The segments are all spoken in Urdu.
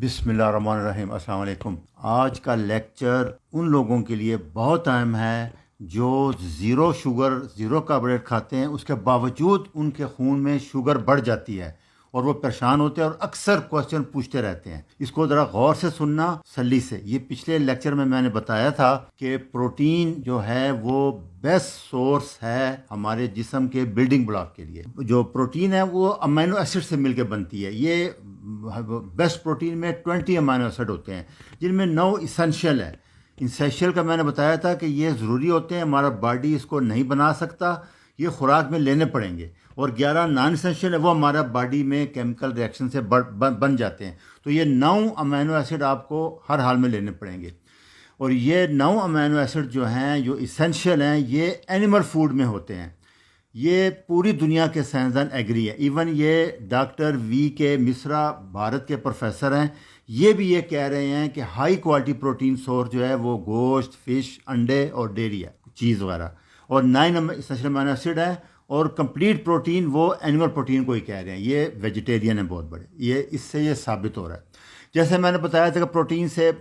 بسم اللہ الرحمن الرحیم۔ السلام علیکم۔ آج کا لیکچر ان لوگوں کے لیے بہت اہم ہے جو زیرو شوگر زیرو کاربوہائیڈریٹ کھاتے ہیں، اس کے باوجود ان کے خون میں شوگر بڑھ جاتی ہے اور وہ پریشان ہوتے ہیں اور اکثر کوشچن پوچھتے رہتے ہیں۔ اس کو ذرا غور سے سننا، تسلی سے۔ یہ پچھلے لیکچر میں نے بتایا تھا کہ پروٹین جو ہے وہ بیسٹ سورس ہے ہمارے جسم کے بلڈنگ بلاک کے لیے۔ جو پروٹین ہے وہ امینو ایسڈ سے مل کے بنتی ہے۔ یہ بیسٹ پروٹین میں 20 امینو ایسڈ ہوتے ہیں جن میں 9 اسینشیل ہے۔ اسینشیل کا میں نے بتایا تھا کہ یہ ضروری ہوتے ہیں، ہمارا باڈی اس کو نہیں بنا سکتا، یہ خوراک میں لینے پڑیں گے، اور 11 نان اسینشیل ہے، وہ ہمارا باڈی میں کیمیکل ریئیکشن سے بن جاتے ہیں۔ تو یہ 9 امینو ایسڈ آپ کو ہر حال میں لینے پڑیں گے، اور یہ 9 امینو ایسڈ جو ہیں، جو اسینشیل ہیں، یہ اینیمل فوڈ میں ہوتے ہیں۔ یہ پوری دنیا کے سائنسدان ایگری ہے، ایون یہ ڈاکٹر وی کے مصرا بھارت کے پروفیسر ہیں، یہ بھی یہ کہہ رہے ہیں کہ ہائی کوالٹی پروٹین سورس جو ہے وہ گوشت، فش، انڈے اور ڈیری ہے، چیز وغیرہ، اور 9 اسینشیل امینو ایسڈ ہے، اور کمپلیٹ پروٹین وہ اینیمل پروٹین کو ہی کہہ رہے ہیں۔ یہ ویجیٹیرین ہیں بہت بڑے، یہ اس سے یہ ثابت ہو رہا ہے۔ جیسے میں نے بتایا تھا کہ پروٹین سے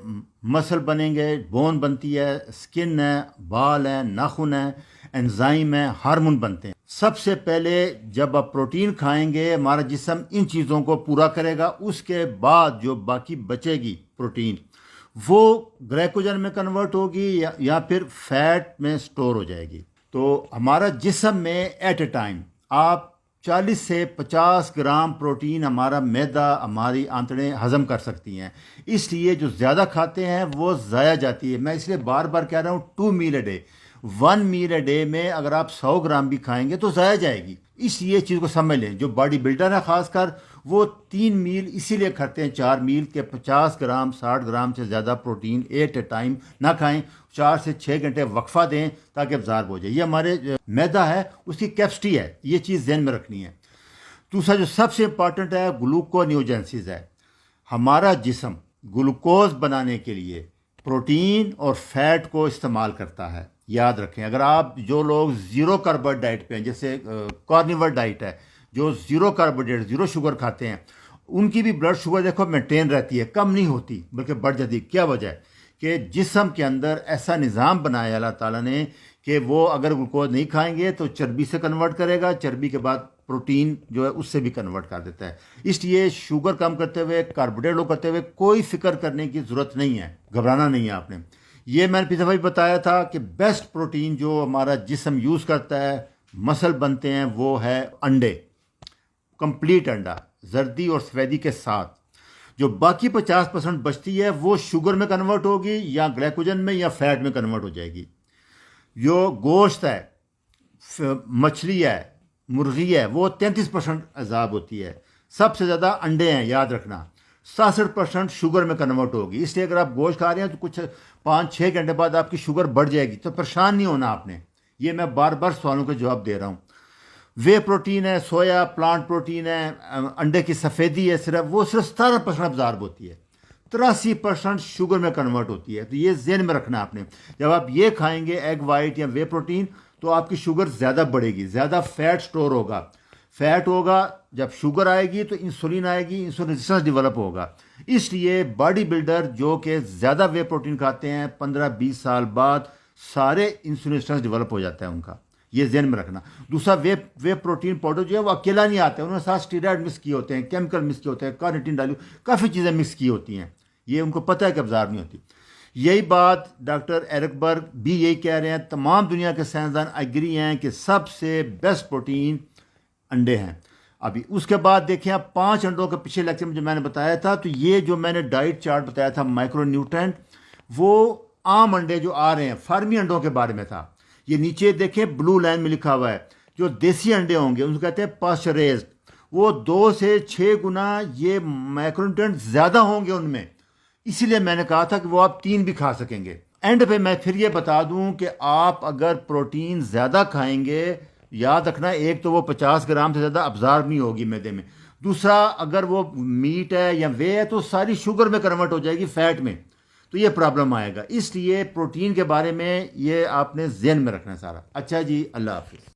مسل بنیں گے، بون بنتی ہے، سکن ہے، بال ہیں، ناخن ہیں، انزائم ہیں، ہارمون بنتے ہیں۔ سب سے پہلے جب آپ پروٹین کھائیں گے، ہمارا جسم ان چیزوں کو پورا کرے گا، اس کے بعد جو باقی بچے گی پروٹین وہ گلیکوجن میں کنورٹ ہوگی یا پھر فیٹ میں سٹور ہو جائے گی۔ تو ہمارا جسم میں ایٹ اے ٹائم آپ 40 سے 50 گرام پروٹین ہمارا معدہ، ہماری آنتڑیں ہضم کر سکتی ہیں۔ اس لیے جو زیادہ کھاتے ہیں وہ ضائع جاتی ہے۔ میں اس لیے بار بار کہہ رہا ہوں 2 میل a day, 1 mile a day میں اگر آپ 100 گرام بھی کھائیں گے تو ضائع جائے گی۔ اس لیے چیز کو سمجھ لیں، جو باڈی بلڈر ہے خاص کر، وہ 3 میل اسی لیے کھاتے ہیں، 4 میل کے 50 گرام 60 گرام سے زیادہ پروٹین ایٹ اے ٹائم نہ کھائیں، 4 سے 6 گھنٹے وقفہ دیں تاکہ ابزارب ہو جائے۔ یہ ہمارے معدہ ہے، اس کی کیپسٹی ہے، یہ چیز ذہن میں رکھنی ہے۔ دوسرا جو سب سے امپارٹنٹ ہے، گلوکونیوجینسز ہے۔ ہمارا جسم گلوکوز بنانے کے لیے پروٹین اور فیٹ کو استعمال کرتا ہے۔ یاد رکھیں، اگر آپ جو لوگ زیرو کاربوہائیڈریٹ ڈائٹ پہ ہیں، جیسے کارنیور ڈائٹ ہے، جو زیرو کاربوہائیڈریٹ زیرو شوگر کھاتے ہیں، ان کی بھی بلڈ شوگر دیکھو مینٹین رہتی ہے، کم نہیں ہوتی بلکہ بڑھ جاتی ہے۔ کیا وجہ ہے؟ کہ جسم کے اندر ایسا نظام بنایا اللہ تعالیٰ نے کہ وہ اگر گلوکوز نہیں کھائیں گے تو چربی سے کنورٹ کرے گا، چربی کے بعد پروٹین جو ہے اس سے بھی کنورٹ کر دیتا ہے۔ اس لیے شوگر کم کرتے ہوئے، کاربوہائیڈریٹ لو کرتے ہوئے کوئی فکر کرنے کی ضرورت نہیں ہے، گھبرانا نہیں ہے آپ نے۔ یہ میں نے پچھلے دفعہ بھی بتایا تھا کہ بیسٹ پروٹین جو ہمارا جسم یوز کرتا ہے، مسل بنتے ہیں، وہ ہے انڈے، کمپلیٹ انڈا، زردی اور سفیدی کے ساتھ۔ جو باقی 50% بچتی ہے وہ شوگر میں کنورٹ ہوگی یا گلیکوجن میں یا فیٹ میں کنورٹ ہو جائے گی۔ جو گوشت ہے، مچھلی ہے، مرغی ہے، وہ 33% عذاب ہوتی ہے۔ سب سے زیادہ انڈے ہیں، یاد رکھنا، 66% شوگر میں کنورٹ ہوگی۔ اس لیے اگر آپ گوشت کھا رہے ہیں تو کچھ 5-6 گھنٹے بعد آپ کی شوگر بڑھ جائے گی، تو پریشان نہیں ہونا آپ نے۔ یہ میں بار بار سوالوں کے جواب دے رہا ہوں۔ وے پروٹین ہے، سویا پلانٹ پروٹین ہے، انڈے کی سفیدی ہے، وہ صرف 17% ابزارب ہوتی ہے، 83% شوگر میں کنورٹ ہوتی ہے۔ تو یہ ذہن میں رکھنا آپ نے، جب آپ یہ کھائیں گے ایگ وائٹ یا وے پروٹین تو آپ کی شوگر زیادہ بڑھے گی، زیادہ فیٹ سٹور ہوگا۔ فیٹ ہوگا، جب شوگر آئے گی تو انسولین آئے گی، انسولین ریزسٹنس ڈیولپ ہوگا۔ اس لیے باڈی بلڈر جو کہ زیادہ وے پروٹین کھاتے ہیں، 15-20 سال بعد سارے انسولین ریزسٹنس ڈیولپ ہو جاتا ہے ان کا، یہ ذہن میں رکھنا۔ دوسرا وے پروٹین پاؤڈر جو ہے وہ اکیلا نہیں آتا ہے، انہوں نے ساتھ اسٹیرائڈ مکس کیے ہوتے ہیں، کیمیکل مکس کیے ہوتے ہیں، کارنیٹین ڈالو، کافی چیزیں مکس کی ہوتی ہیں، یہ ان کو پتہ ہے کہ ابزارب نہیں ہوتی۔ یہی بات ڈاکٹر ایرک برگ بھی یہی کہہ رہے ہیں، تمام دنیا کے سائنسدان ایگری ہیں کہ سب سے بیسٹ پروٹین انڈے ہیں۔ ابھی اس کے بعد دیکھیں آپ 5 انڈوں کے پچھلے لیکچر میں جو میں نے بتایا تھا، تو یہ جو میں نے ڈائٹ چارٹ بتایا تھا مائکرو نیوٹرینٹ، وہ عام انڈے جو آ رہے ہیں، فارمی انڈوں کے بارے میں تھا۔ یہ نیچے دیکھیں بلو لائن میں لکھا ہوا ہے، جو دیسی انڈے ہوں گے ان کو کہتے ہیں پاسچرائزڈ، وہ 2 سے 6 گنا یہ مائکرو نیوٹرینٹ زیادہ ہوں گے ان میں، اسی لیے میں نے کہا تھا کہ وہ آپ 3 بھی کھا سکیں گے۔ اینڈ پہ میں پھر یہ بتا دوں کہ آپ اگر پروٹین زیادہ کھائیں گے، یاد رکھنا، ایک تو وہ 50 گرام سے زیادہ ابزارب نہیں ہوگی معدے میں، دوسرا اگر وہ میٹ ہے یا وے ہے تو ساری شوگر میں کنورٹ ہو جائے گی، فیٹ میں، تو یہ پرابلم آئے گا۔ اس لیے پروٹین کے بارے میں یہ آپ نے ذہن میں رکھنا ہے سارا۔ اچھا جی، اللہ حافظ۔